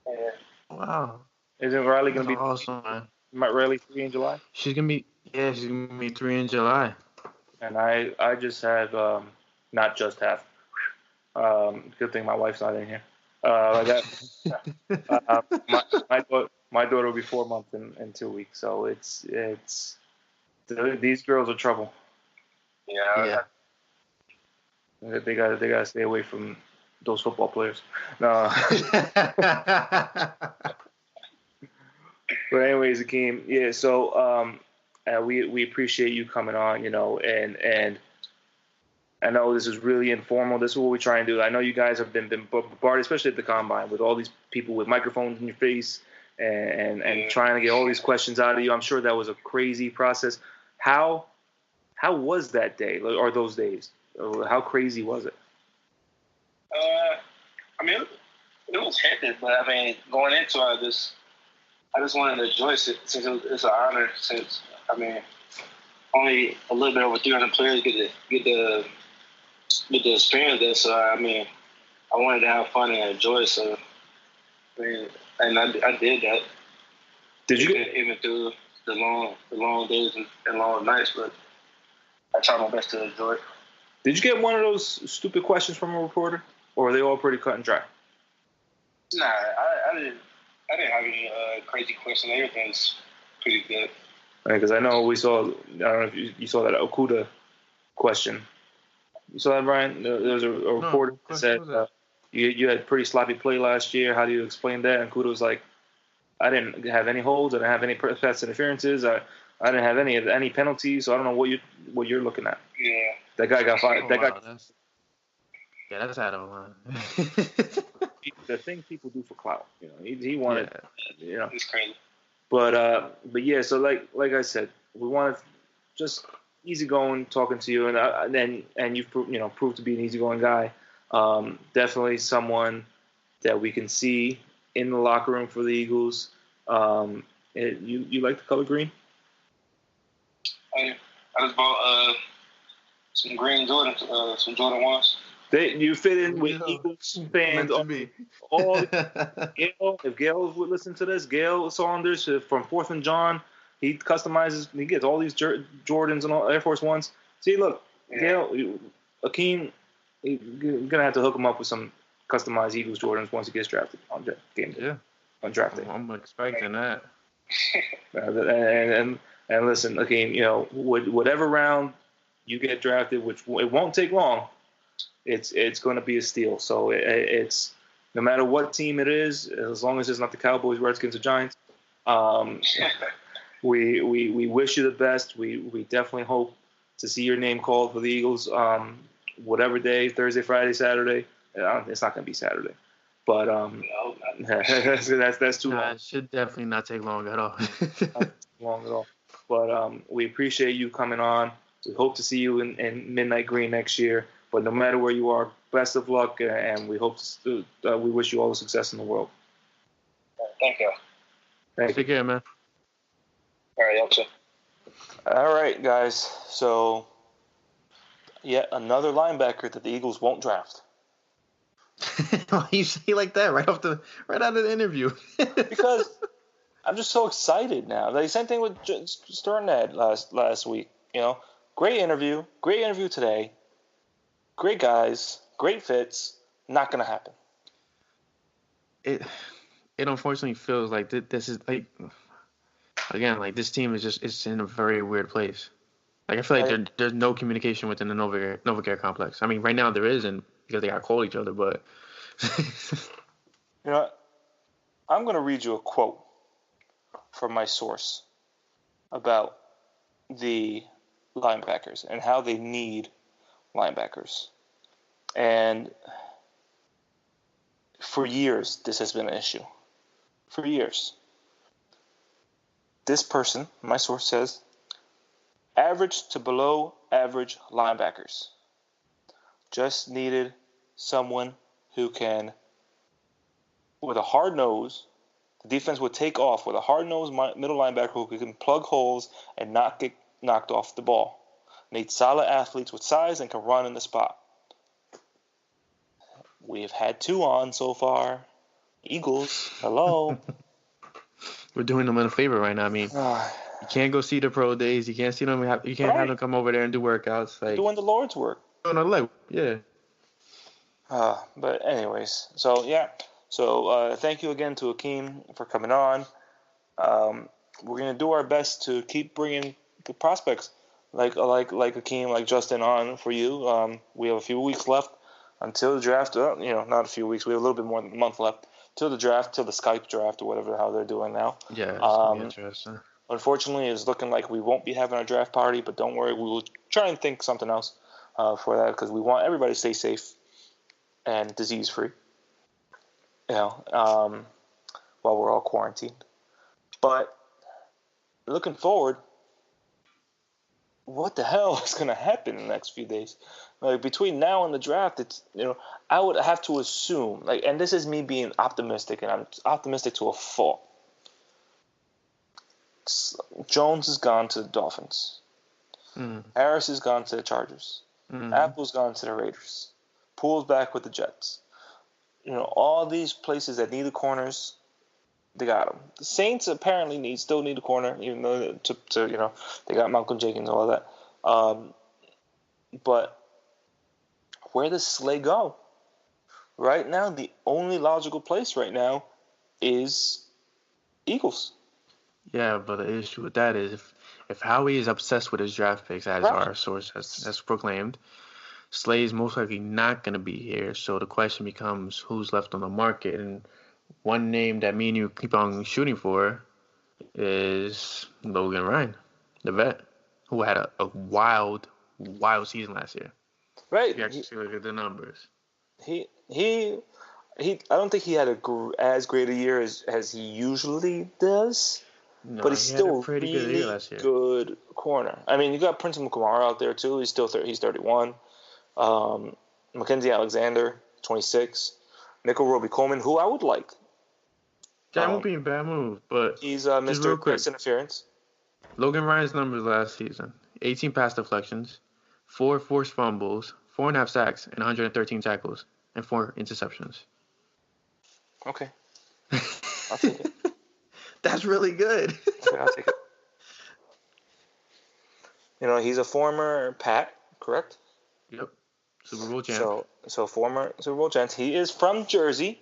Yeah. Wow. Isn't Riley gonna be awesome, man? Riley 3 in July? She's gonna be 3 in July. And I just had not just have. Good thing my wife's not in here. My daughter will be 4 months in 2 weeks, so it's these girls are trouble. Yeah. They gotta stay away from those football players. No. But anyways, Akeem, yeah. So we appreciate you coming on, and I know this is really informal. This is what we try and do. I know you guys have been bombarded, especially at the combine, with all these people with microphones in your face and trying to get all these questions out of you. I'm sure that was a crazy process. How was that day or those days? How crazy was it? I mean, it was hectic, but I mean, going into it, I just wanted to enjoy it since it's an honor. Since only a little bit over 300 players get the experience there. So I mean, I wanted to have fun and enjoy it. So I mean, and I did that. Did you get even through the long days and long nights? But I tried my best to enjoy it. Did you get one of those stupid questions from a reporter, or are they all pretty cut and dry? Nah, I didn't have any crazy questions. Everything's pretty good. Because I know we saw. I don't know if you saw that Okuda question. You saw that, Brian? There was a reporter that said you had pretty sloppy play last year. How do you explain that? And Okuda was like, I didn't have any holds. I didn't have any pass interferences. I didn't have any penalties. So I don't know what you're looking at. Yeah. That guy got fired. That's out of line. The thing people do for clout, he wanted, It's crazy. But yeah, so like I said, we wanted just easygoing talking to you, and you've proved to be an easygoing guy. Definitely someone that we can see in the locker room for the Eagles. You like the color green? I just bought some green Jordans, some Jordan 1s. You fit in with Eagles fans. All Gail, if Gail would listen to this, Gail Saunders from 4th and John, he customizes. He gets all these Jordans and all Air Force Ones. See, look, Gail, Akeem, you're gonna have to hook him up with some customized Eagles Jordans once he gets drafted on game day. Yeah, on draft day. I'm expecting that. And listen, Akeem, whatever round you get drafted, which it won't take long. It's going to be a steal. So it's no matter what team it is, as long as it's not the Cowboys, Redskins, or Giants. We wish you the best. We definitely hope to see your name called for the Eagles. Whatever day, Thursday, Friday, Saturday. It's not going to be Saturday, but that's too long. It should definitely not take long at all. Not long at all. But we appreciate you coming on. We hope to see you in Midnight Green next year. But no matter where you are, best of luck, and we hope we wish you all the success in the world. Thank you. Take care, man. All right, y'all too. All right, guys. So, yet another linebacker that the Eagles won't draft. Why you say like that right out of the interview? Because I'm just so excited now. The same thing with Sternad last week. Great interview today. Great guys, great fits. Not gonna happen. It unfortunately feels like this is like, again, like this team is it's in a very weird place. Like I feel like there's no communication within the NovaCare complex. I mean, right now there isn't because they gotta call each other, but you know what? I'm gonna read you a quote from my source about the linebackers and how they need linebackers. And for years, this has been an issue. For years. This person, my source says, average to below average linebackers. Just needed someone who can, with a hard nose, the defense would take off with a hard-nosed middle linebacker who can plug holes and not get knocked off the ball. Need solid athletes with size and can run in the spot. We've had 2 on so far. Eagles, hello. We're doing them a favor right now. I mean, you can't go see the pro days. You can't see them. You can't have them come over there and do workouts. Like doing the Lord's work. Doing a leg, yeah. But anyways, so yeah. So thank you again to Akeem for coming on. We're gonna do our best to keep bringing good prospects like Akeem, like Justin on for you. We have a few weeks left until the draft, not a few weeks. We have a little bit more than a month left till the draft, till the Skype draft or whatever how they're doing now. Yeah, it's gonna be interesting. Unfortunately, it's looking like we won't be having our draft party, but don't worry, we will try and think something else for that because we want everybody to stay safe and disease free. While we're all quarantined. But looking forward, what the hell is going to happen in the next few days? Like between now and the draft, it's I would have to assume and this is me being optimistic, and I'm optimistic to a fault. Jones has gone to the Dolphins. Harris has gone to the Chargers. Apple's gone to the Raiders. Poole's back with the Jets. All these places that need the corners, they got them. The Saints apparently still need a corner, even though they got Malcolm Jenkins and all that. But where does Slay go? Right now, the only logical place right now is Eagles. Yeah, but the issue with that is if Howie is obsessed with his draft picks, as our source has proclaimed, Slay is most likely not going to be here. So the question becomes who's left on the market. And one name that me and you keep on shooting for is Logan Ryan, the vet, who had a wild season last year. Right. If you actually look at the numbers. I don't think he had as great a year as he usually does. No, but he's still a pretty really good year last year. Good corner. I mean, you got Prince Mukamara out there too. He's still he's 31. Mackenzie Alexander, 26. Nickel Roby Coleman, who I would like. That won't be a bad move, but he's Mr. Pass Interference. Logan Ryan's numbers last season: 18 pass deflections, 4 forced fumbles, 4.5 sacks, and 113 tackles, and 4 interceptions. Okay, I'll take it. That's really good. Okay, I'll take it. He's a former Pat, correct? Yep. Super Bowl champ. So former Super Bowl champ. He is from Jersey.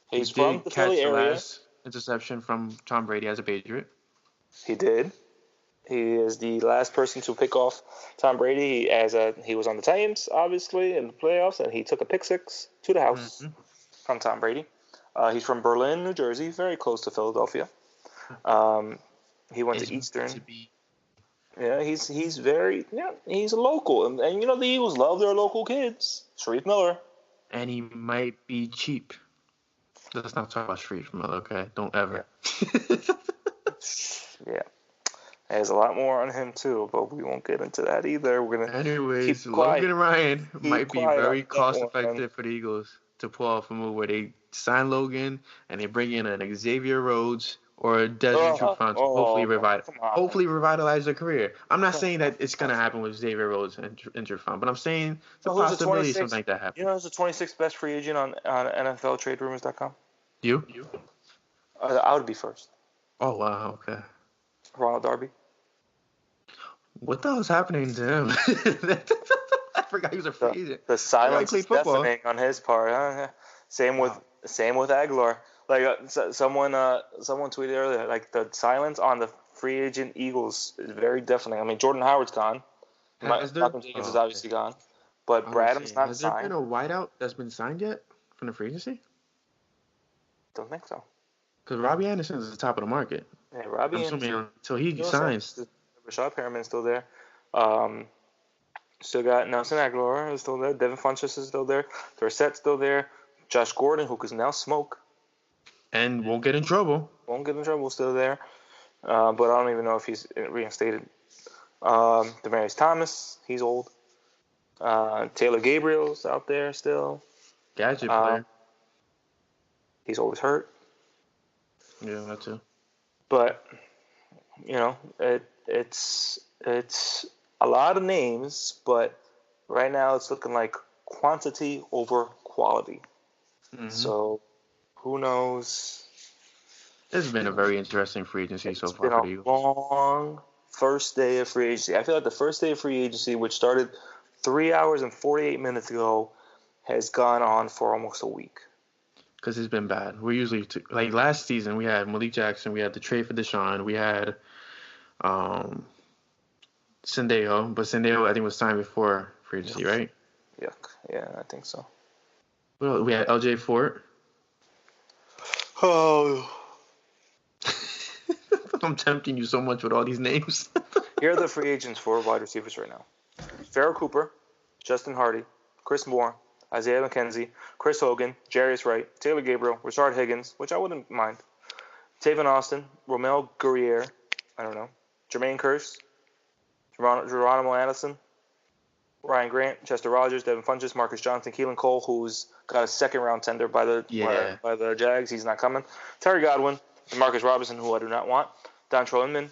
He's from the Philly area. Last interception from Tom Brady as a Patriot. He did. He is the last person to pick off Tom Brady he was on the Titans, obviously, in the playoffs, and he took a pick six to the house from Tom Brady. He's from Berlin, New Jersey, very close to Philadelphia. He went to Eastern. Yeah, he's local, and the Eagles love their local kids. Sharif Miller. And he might be cheap. Let's not talk about Sharif Miller, okay? Don't ever. Yeah. There's a lot more on him too, but we won't get into that either. We're gonna. Anyways, Logan Ryan might be very cost effective for the Eagles to pull off a move where they sign Logan and they bring in an Xavier Rhodes or a Desmond Trufant to hopefully revitalize their career. I'm not saying that it's gonna happen with Xavier Rhodes and Trufant, but I'm saying it's a possibility something like that happens. Who's the 26th best free agent on NFLTradeRumors.com? You? I would be first. Oh wow, okay. Ronald Darby. What the hell is happening to him? I forgot he was a free agent. The silence is deafening on his part. Same with Aguilar. Someone tweeted earlier, the silence on the free agent Eagles is very deafening. I mean, Jordan Howard's gone. Malcolm Jenkins is obviously gone, but Bradham's not signed. Has there been a wideout that's been signed yet from the free agency? Don't think so. Because Robbie Anderson is at the top of the market. Yeah, Robbie Anderson. So he signs. Rashad Perriman's still there. Still got Nelson Aguilar is still there. Devin Funchess is still there. Dorsett's still there. Josh Gordon, who can now smoke. And won't get in trouble. Still there. But I don't even know if he's reinstated. Demaryius Thomas, he's old. Taylor Gabriel's out there still. Gadget player. He's always hurt. Yeah, that too. But, it's a lot of names, but right now it's looking like quantity over quality. Mm-hmm. So, who knows? It's been a very interesting free agency so far for the Eagles. Long first day of free agency. I feel like the first day of free agency, which started 3 hours and 48 minutes ago, has gone on for almost a week. Because it's been bad. We're usually last season we had Malik Jackson, we had the trade for Deshaun, we had Sendejo, but Sendejo I think was signed before free agency, right? Yuck. Yeah, I think so. Well, we had LJ Fort. Oh. I'm tempting you so much with all these names. Here are the free agents for wide receivers right now. Farrell Cooper, Justin Hardy, Chris Moore, Isaiah McKenzie, Chris Hogan, Jarius Wright, Taylor Gabriel, Rashard Higgins, which I wouldn't mind, Tavon Austin, Romel Guerriere, Jermaine Kearse, Geronimo Anderson, Ryan Grant, Chester Rogers, Devin Funchess, Marcus Johnson, Keelan Cole, who's got a second-round tender by the Jags. He's not coming. Terry Godwin, Marcus Robinson, who I do not want, Dontrell Inman,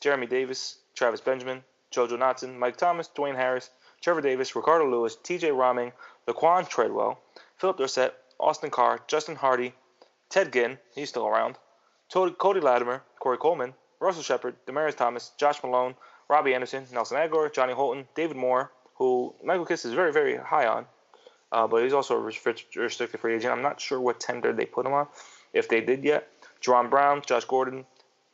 Jeremy Davis, Travis Benjamin, JoJo Natson, Mike Thomas, Dwayne Harris, Trevor Davis, Ricardo Lewis, TJ Rahming, Laquan Treadwell, Philip Dorsett, Austin Carr, Justin Hardy, Ted Ginn, he's still around, Cody Latimer, Corey Coleman, Russell Shepard, Demaryius Thomas, Josh Malone, Robbie Anderson, Nelson Aguilar, Johnny Holton, David Moore, who Michael Kiss is very, very high on, but he's also a restricted free agent. I'm not sure what tender they put him on, if they did yet. Jerron Brown, Josh Gordon,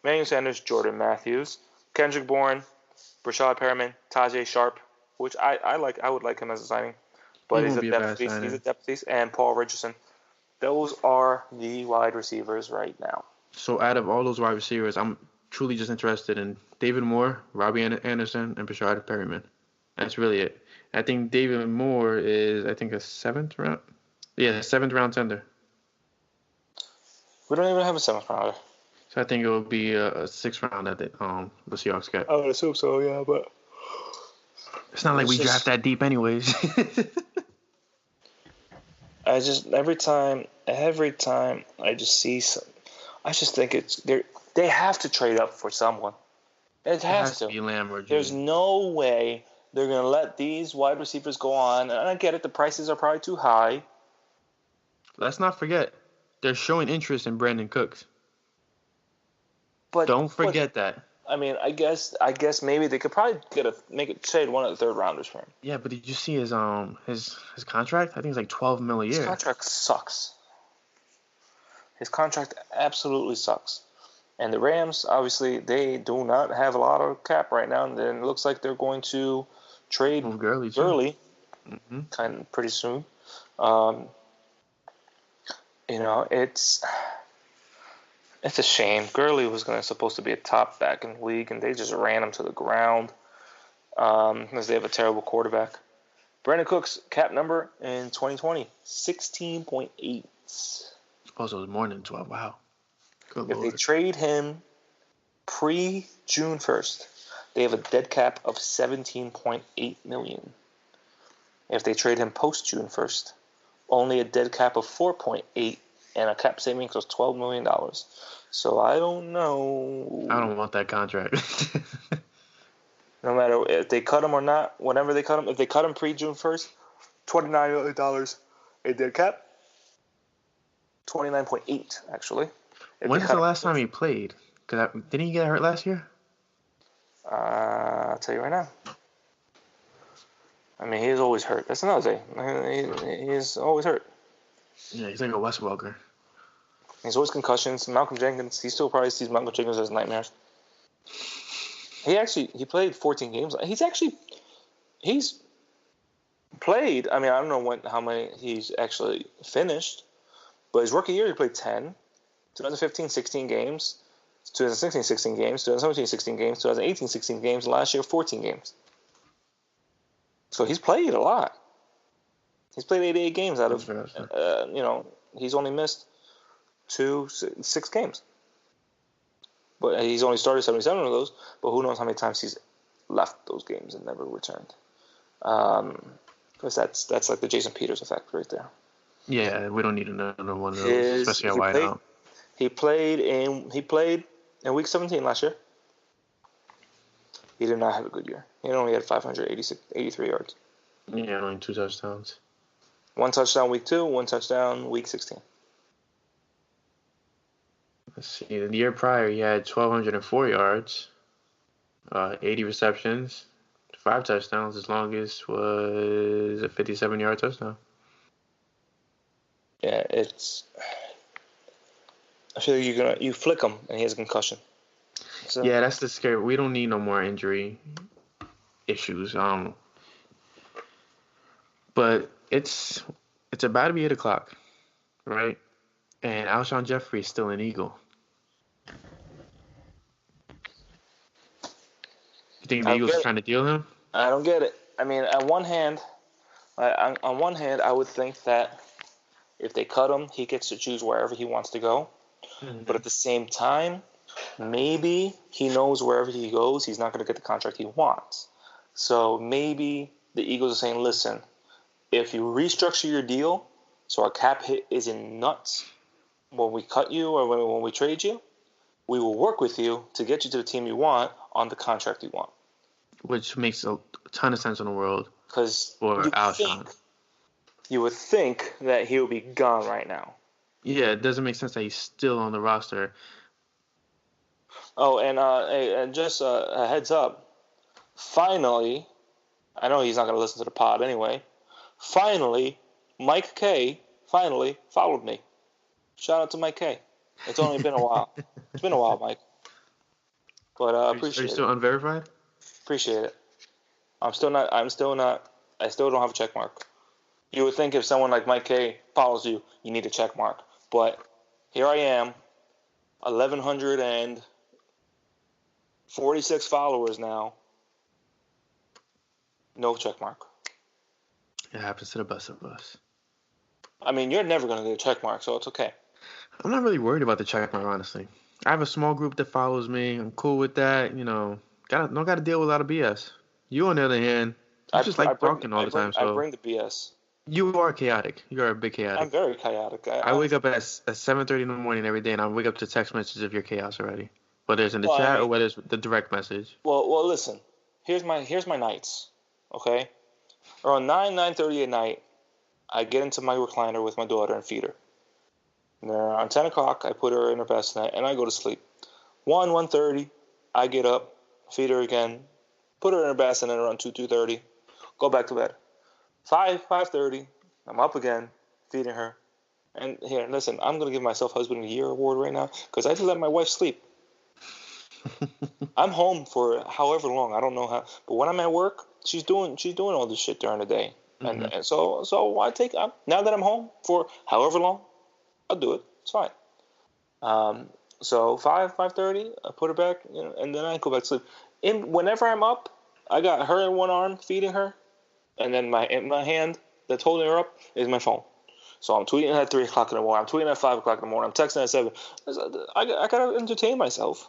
Emmanuel Sanders, Jordan Matthews, Kendrick Bourne, Brashad Perriman, Tajay Sharp, which I like. I would like him as a signing, but he's a depth piece. He's a depth piece, and Paul Richardson. Those are the wide receivers right now. So out of all those wide receivers, I'm truly just interested in David Moore, Robbie Anderson, and Brashad Perriman. That's really it. I think David Moore is, a 7th round. Yeah, 7th round tender. We don't even have a 7th rounder. So I think it would be a 6th round that the Seahawks get. I would assume so, yeah, but it's not like we draft that deep, anyways. every time I just see some, I just think they have to trade up for someone. It has to be Lamb or There's no way they're going to let these wide receivers go on. And I get it. The prices are probably too high. Let's not forget, they're showing interest in Brandon Cooks. But don't forget that. I mean, I guess maybe they could probably trade one of the 3rd rounders for him. Yeah, but did you see his contract? I think it's like $12 million a year. His contract sucks. His contract absolutely sucks. And the Rams, obviously, they do not have a lot of cap right now. And then it looks like they're going to trade Gurley kind of pretty soon. It's a shame. Gurley was supposed to be a top back in the league, and they just ran him to the ground because they have a terrible quarterback. Brandon Cooks cap number in 2020, 16.8. Suppose it was more than 12. Wow. Good if Lord. they trade him pre-June 1st, they have a dead cap of $17.8 million. If they trade him post-June 1st, only a dead cap of $4.8 and a cap savings of $12 million. So I don't know. I don't want that contract. No matter if they cut him or not, whenever they cut him, if they cut him pre-June 1st, $29 million a dead cap. 29.8 actually. When's the last time he played? Didn't he get hurt last year? I'll tell you right now. I mean, he's always hurt. That's another thing. He's always hurt. Yeah, he's like a Wes Welker. He's always concussions. Malcolm Jenkins, he still probably sees Malcolm Jenkins as nightmares. He played 14 games. He's played. I mean, I don't know how many he's actually finished, but his rookie year he played 10. 2015, 16 games. 2016, 16 games. 2017, 16 games. 2018, 16 games. Last year, 14 games. So he's played a lot. He's played 88 games out of, he's only missed 6 games. But he's only started 77 of those, but who knows how many times he's left those games and never returned. Because that's like the Jason Peters effect right there. Yeah, we don't need another one of those, especially a wideout. He played in week 17 last year. He did not have a good year. He only had 583 yards. Yeah, only 2 touchdowns. 1 touchdown week 2, 1 touchdown week 16. Let's see. The year prior, he had 1,204 yards, 80 receptions, 5 touchdowns. His longest was a 57-yard touchdown. Yeah, I feel like you flick him and he has a concussion. So. Yeah, that's the scary. We don't need no more injury issues. But It's about to be 8 o'clock, right? And Alshon Jeffrey is still an Eagle. You think the Eagles are trying to deal him? I don't get it. I mean, on one hand, I would think that if they cut him, he gets to choose wherever he wants to go. Mm-hmm. But at the same time, maybe he knows wherever he goes, he's not going to get the contract he wants. So maybe the Eagles are saying, listen, if you restructure your deal so our cap hit isn't nuts when we cut you or when we trade you, we will work with you to get you to the team you want on the contract you want. Which makes a ton of sense in the world. Because you would think that he would be gone right now. Yeah, it doesn't make sense that he's still on the roster. Oh, and just a heads up. Finally, I know he's not going to listen to the pod anyway. Finally, Mike K followed me. Shout out to Mike K. It's only been a while. It's been a while, Mike. But appreciate it. Are you still unverified? Appreciate it. I still don't have a check mark. You would think if someone like Mike K follows you, you need a check mark. But here I am, 1,146 followers now. No check mark. It happens to the best of us. I mean, you're never going to get a check mark, so it's okay. I'm not really worried about the check mark, honestly. I have a small group that follows me. I'm cool with that. Don't got to deal with a lot of BS. You, on the other hand, you just like talking all the time. So I bring the BS. You are chaotic. You are a big chaotic. I'm very chaotic. I wake up at 7:30 in the morning every day, and I wake up to text messages of your chaos already, whether it's in the chat or whether it's the direct message. Well, listen. Here's my nights. Okay, around 9:30 at night, I get into my recliner with my daughter and feed her. And then around 10 o'clock, I put her in her bassinet and I go to sleep. 1:30, I get up, feed her again, put her in her bassinet around 2:30, go back to bed. 5:30, I'm up again, feeding her. And here, listen, I'm going to give myself Husband of the Year award right now because I just let my wife sleep. I'm home for however long, I don't know how. But when I'm at work, she's doing all this shit during the day. Mm-hmm. And so now that I'm home for however long, I'll do it. It's fine. So 5:30, I put her back, and then I go back to sleep. Whenever I'm up, I got her in one arm feeding her, and then my hand that's holding her up is my phone. So I'm tweeting at 3 o'clock in the morning. I'm tweeting at 5 o'clock in the morning. I'm texting at 7. I gotta entertain myself.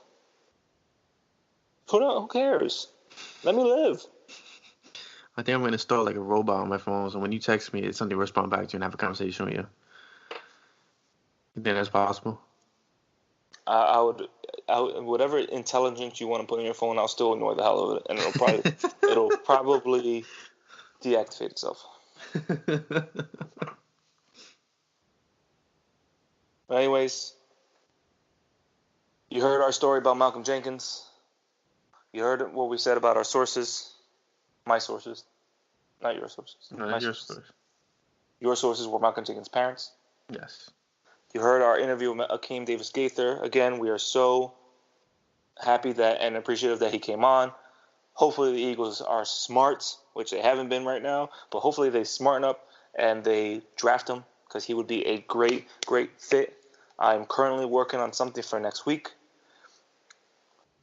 Who cares? Let me live. I think I'm going to install like a robot on my phone, so when you text me, it's something to respond back to and have a conversation with you. You think that's possible? I would, whatever intelligence you want to put in your phone, I'll still annoy the hell out of it, and it'll probably deactivate itself. But anyways, you heard our story about Malcolm Jenkins. You heard what we said about our sources. My sources. Not your sources. No, not your sources. Your sources were Malcolm Jenkins' parents. Yes. You heard our interview with Akeem Davis-Gaither. Again, we are so happy and appreciative that he came on. Hopefully the Eagles are smart, which they haven't been right now, but hopefully they smarten up and they draft him because he would be a great, great fit. I'm currently working on something for next week.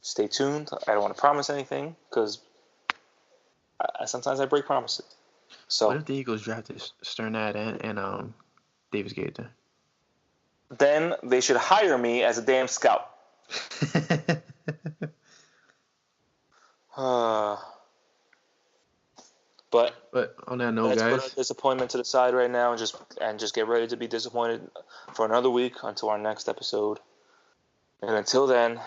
Stay tuned. I don't want to promise anything because sometimes I break promises. So what if the Eagles drafted Sternad and Davis-Gaither? Then they should hire me as a damn scout. But on that note, let's guys, put our disappointment to the side right now and just get ready to be disappointed for another week until our next episode. And until then,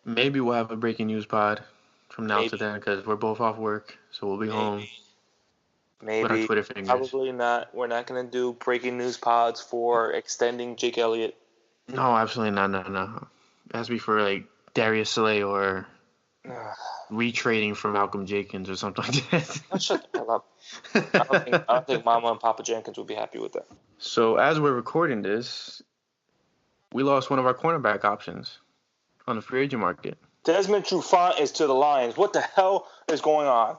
maybe we'll have a breaking news pod from now to then because we're both off work, so we'll be home. Maybe. With our Twitter fingers. Probably not. We're not going to do breaking news pods for extending Jake Elliott. No, absolutely not. No. It has to be for like Darius Slay or retrading for Malcolm Jenkins or something like that. Shut the hell up. I don't think Mama and Papa Jenkins would be happy with that. So as we're recording this, we lost one of our cornerback options on the free agent market. Desmond Trufant is to the Lions. What the hell is going on?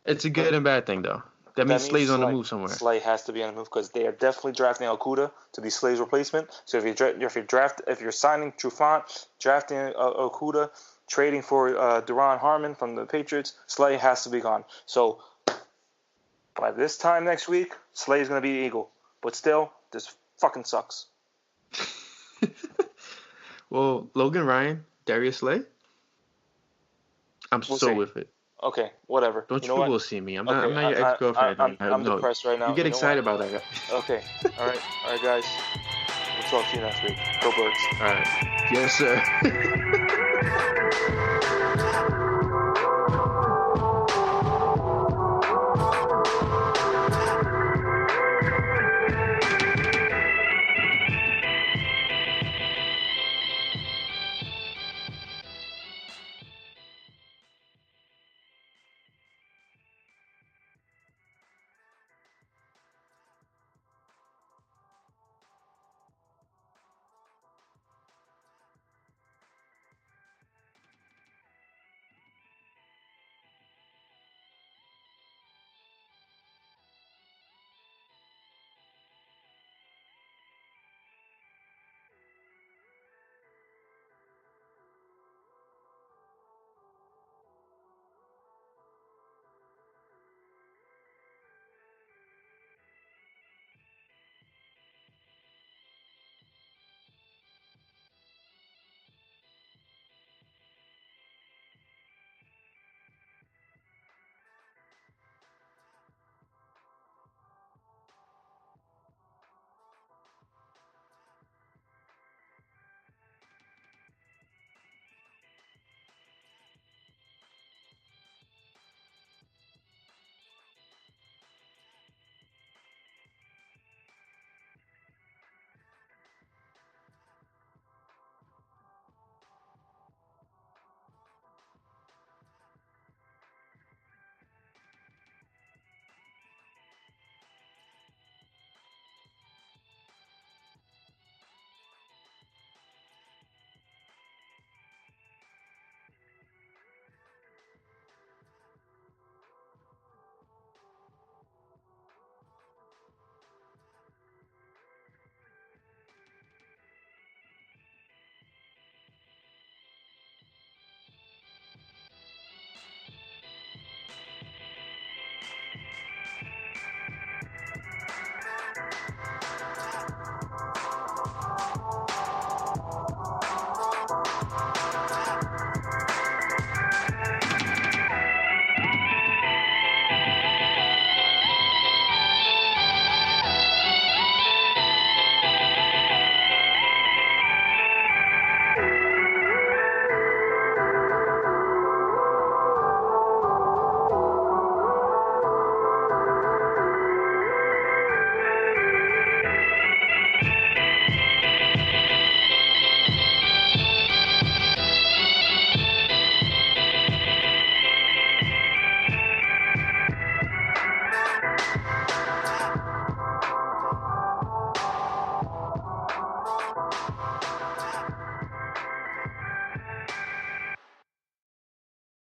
It's a good and bad thing, though. That means Slay's on the move somewhere. Slay has to be on the move because they are definitely drafting Okudah to be Slay's replacement. So if you're signing Trufant, drafting Okudah, trading for Duron Harmon from the Patriots, Slay has to be gone. So by this time next week, Slay is going to be Eagle. But still, this fucking sucks. Well, Logan Ryan, Darius Slay. We'll so with it. Okay, whatever. Don't you will see me. I'm not your ex-girlfriend. I'm depressed right now. You get excited about that guy. Okay. All right, guys. We'll talk to you next week. Go Birds. All right. Yes, sir.